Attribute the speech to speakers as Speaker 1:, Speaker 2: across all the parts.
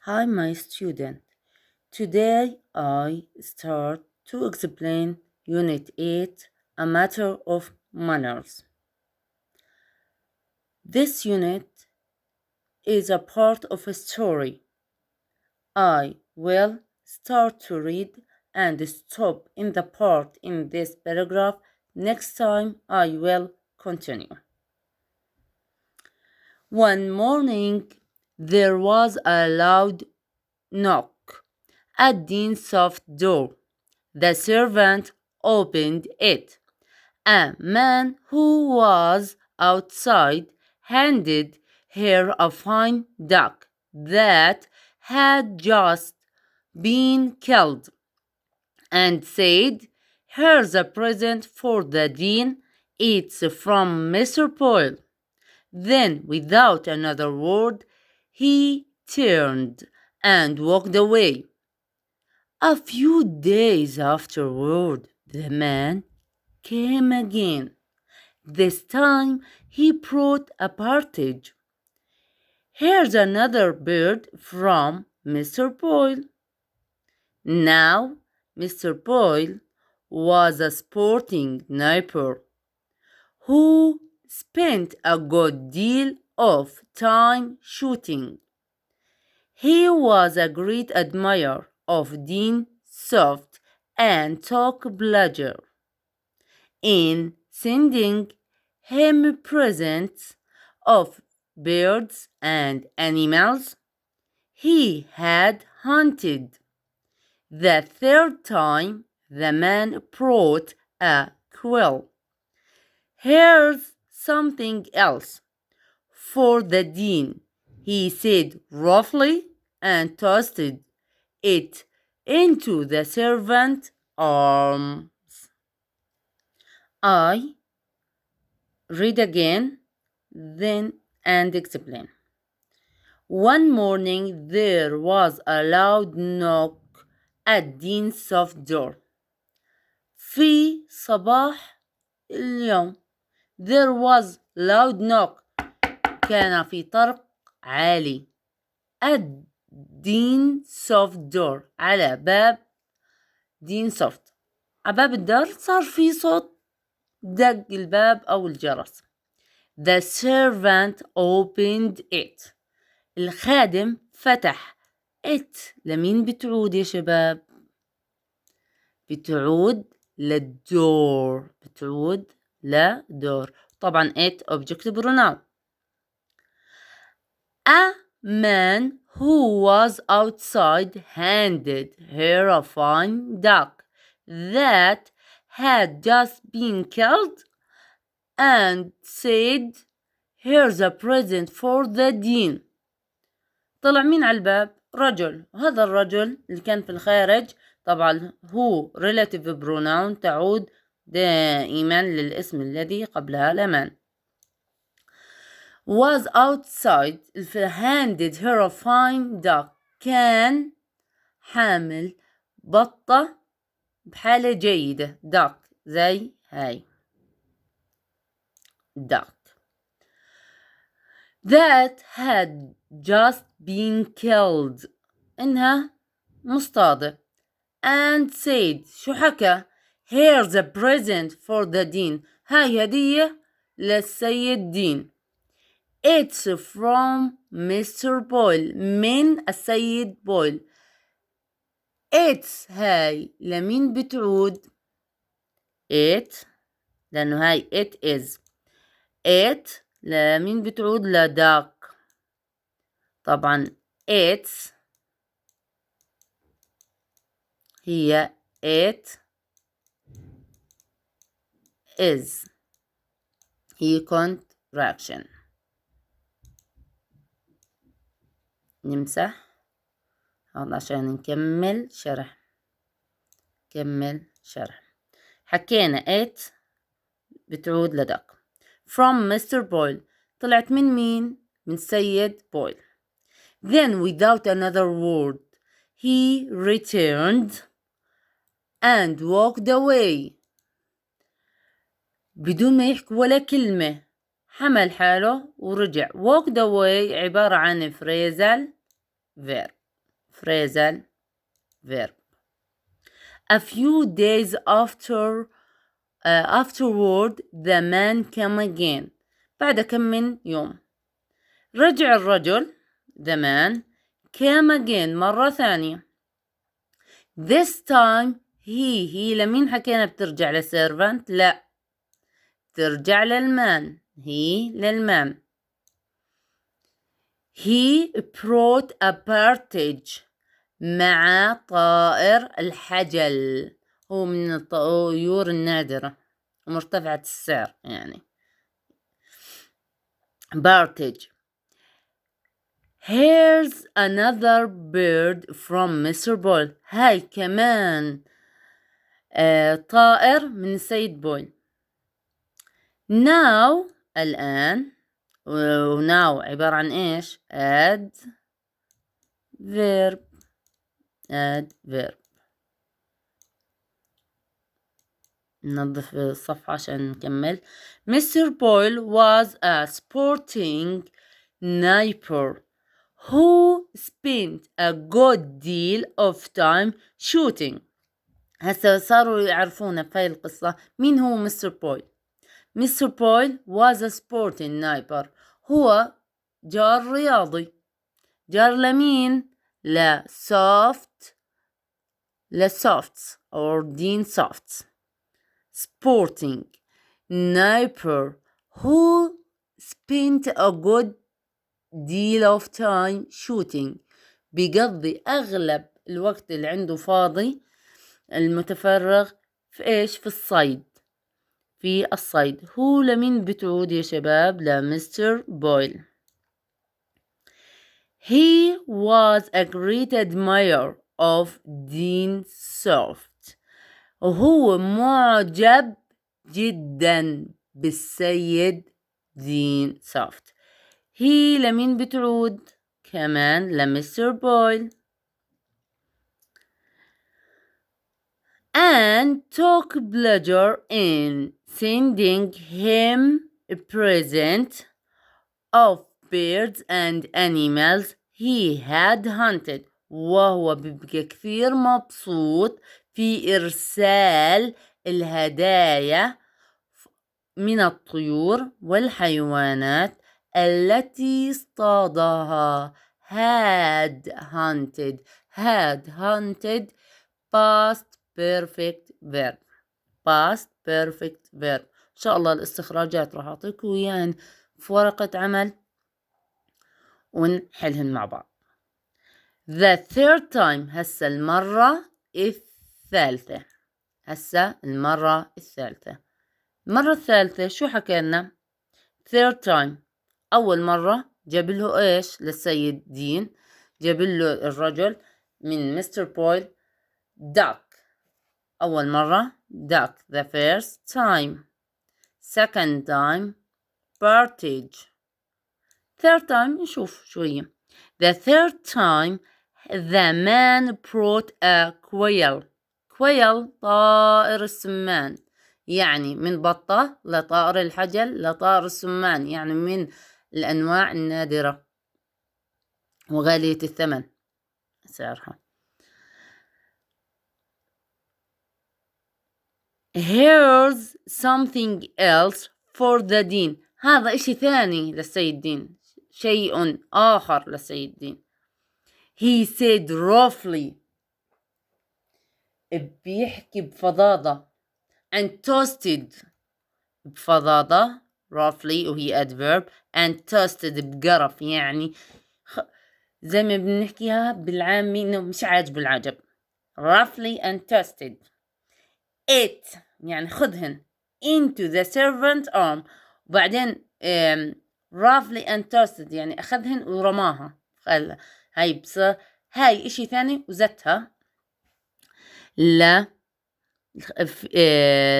Speaker 1: Hi, my student. Today I start to explain Unit 8, A Matter of Manners. This unit is a part of a story. I will start to read and stop in the part in this paragraph. Next time I will continue. One morning there was a loud knock at Dean's soft door. The servant opened it. A man who was outside handed her a fine duck that had just been killed and said, "Here's a present for the Dean. It's from Mr. Boyle." Then, without another word, he turned and walked away. A few days afterward, the man came again. This time he brought a partridge. "Here's another bird from Mr. Boyle." Now, Mr. Boyle was a sporting neighbor who spent a good deal of time shooting. He was a great admirer of Dean Soft and took pleasure in sending him presents of birds and animals he had hunted. The third time the man brought a quill. "Here's something else for the Dean," he said roughly, and tossed it into the servant's arms. I read again, then and explain. One morning there was a loud knock at Dean's soft door. في صباح اليوم there was loud knock. كان في طرق عالي at Dean soft door. على باب دين سوفت. على باب الدار صار في صوت دق الباب أو الجرس. The servant opened it. الخادم فتح it. لمين بتعود يا شباب؟ بتعود للدور. بتعود لدور. طبعا it object pronoun. A man who was outside handed her a fine duck that had just been killed and said, "Here's a present for the Dean." طلع مين على الباب؟ رجل. وهذا الرجل اللي كان في الخارج طبعا هو relative pronoun تعود دائما للاسم الذي قبلها الأمان. Was outside handed her a fine duck. كان حامل بطة بحالة جيدة. duck زي هاي duck that had just been killed. إنها مصطادة. And said شو حكى؟ "Here's a present for the Dean." هاي هدية للسيد دين. It's from Mr. Boyle. من السيد بويل. It's هاي لمين بتعود؟ it لأنه هاي it is. it لمين بتعود؟ لداك. طبعا it's هي it is. هي contraction. نمسح هذا عشان نكمل شرح. حكينا it بتعود لدك. From Mr. Boyle طلعت من مين؟ من سيد بويل. Then without another word he returned and walked away. بدون ما يحكي ولا كلمة حمل حاله ورجع. walked away عبارة عن phrasal verb. phrasal verb. A few days afterward the man came again. بعد كم من يوم رجع الرجل the man came again مرة ثانية. This time هي لمين حكينا بترجع للسيرفنت؟ لا، ترجع للمان، هي للمان. He brought a partridge مع طائر الحجل، هو من الطيور النادرة ومرتفعة السعر يعني. partridge. Here's another bird from Mr. Boyle. هاي كمان طائر من السيد بويل. Now الآن، now عبارة عن إيش؟ add verb. ننظف الصفحة عشان نكمل. Mr. Boyle was a sporting sniper who spent a good deal of time shooting. هسا صاروا يعرفونا في هاي القصة مين هو مستر بويل. مستر بويل was a sporting sniper، هو جار رياضي. جار لمين؟ لسوفتس or دين سوفتس. sporting sniper who spent a good deal of time shooting، بيقضي أغلب الوقت اللي عنده فاضي المتفرغ في إيش؟ في الصيد. هو لمين بتعود يا شباب؟ لمستر بويل. He was a great admirer of Dean Soft، وهو معجب جدا بالسيد دين سوفت. هي لمين بتعود؟ كمان لمستر بويل. and took pleasure in sending him a present of birds and animals he had hunted، وهو بيبقى كثير مبسوط في إرسال الهدايا من الطيور والحيوانات التي اصطادها. had hunted past perfect verb. إن شاء الله الاستخراجات راح أعطيكم إياهن في ورقة عمل ونحلهن مع بعض. The third time هسا المرة الثالثة. المرة الثالثة شو حكينا؟ third time أول مرة جاب له إيش للسيد دين؟ جاب له الرجل من مستر بويل duck. أول مرة duck the first time. second time partridge. third time نشوف شوية. the third time the man brought a quail. طائر السمان، يعني من بطة لطائر الحجل لطائر السمان، يعني من الأنواع النادرة وغالية الثمن سعرها. Here's something else for the dean. هذا إشي ثاني للسيد دين، شيء آخر للسيد دين. He said roughly، بيحكي بفظاظة. and toasted بفظاظة roughly وهي adverb. and toasted بقرف، يعني زي ما بنحكيها بالعامي إنه مش عاجب العجب. roughly and toasted it يعني خذهن into the servant arm. وبعدين roughly and toasted يعني أخذهن ورماها. هاي إشي ثاني وزتها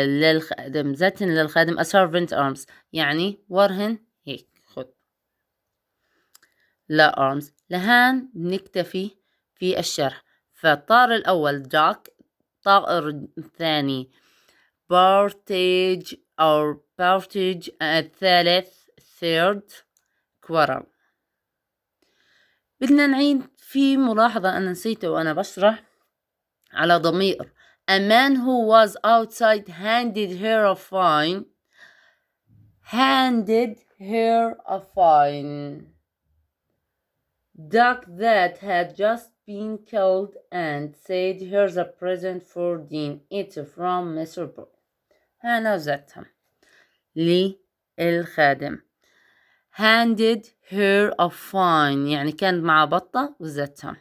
Speaker 1: للخادم، زتهن للخادم a servant arms يعني ورهن هيك خذ لا arms. لهان نكتفي في الشرح. فالطائر الأول duck، الطائر الثاني partridge الثالث third squirrel. بدنا نعيد في ملاحظة أنا نسيته وأنا بشرح على ضمير. A man who was outside handed her a fine. Duck that had just been killed and said here's a present for Dean. It's from Mr. Boy. هنوزتها للخادم. handed her a fine يعني كانت مع بطة وزتها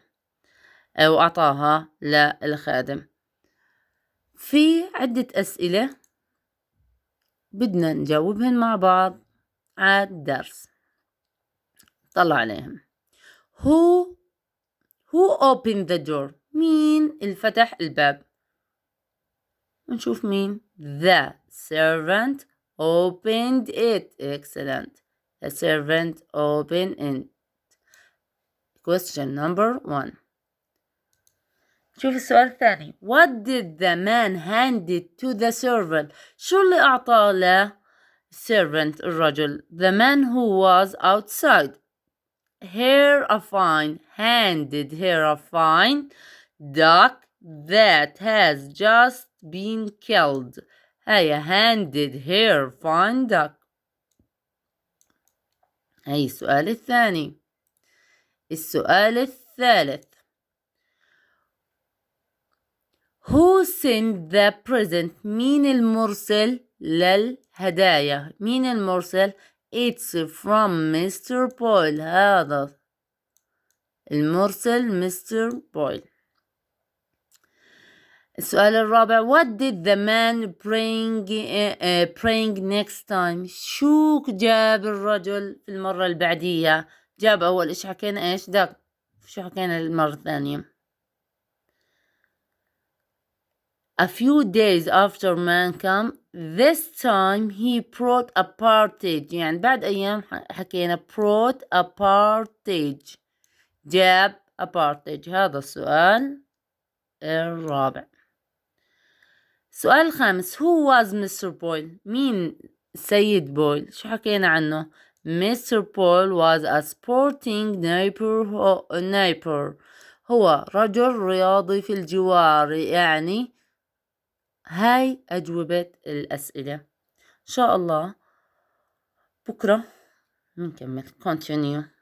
Speaker 1: أو أعطاها للخادم. في عدة أسئلة بدنا نجاوبهن مع بعض على الدرس. طلع عليهم. Who opened the door؟ مين اللي فتح الباب؟ نشوف مين. The servant opened it. Excellent. The servant opened it. Question number 1. شوف السؤال الثاني. What did the man hand it to the servant؟ شو اللي أعطاه له servant الرجل؟ The man who was outside. Her a fine. Handed her a fine duck that has just been killed. هيا handed her fine duck. هي السؤال الثاني. السؤال الثالث. Who sent the present؟ مين المرسل للهدايا؟ مين المرسل؟ It's from Mr. Boyle. هذا المرسل Mr. Boyle. السؤال الرابع. What did the man bring next time؟ شو جاب الرجل في المرة اللي بعديها؟ جاب أول إيش حكينا إيش دق. شو حكينا المرة الثانية؟ A few days after man come, this time he brought a partridge. يعني بعد أيام حكينا brought a partridge. جاب a partridge. هذا السؤال الرابع. السؤال الخامس. Who was Mr. Boyle؟ مين سيد بويل؟ شو حكينا عنه؟ Mr. Boyle was a sporting neighbor. هو رجل رياضي في الجوار. يعني هاي أجوبة الأسئلة. إن شاء الله بكرة نكمل continue.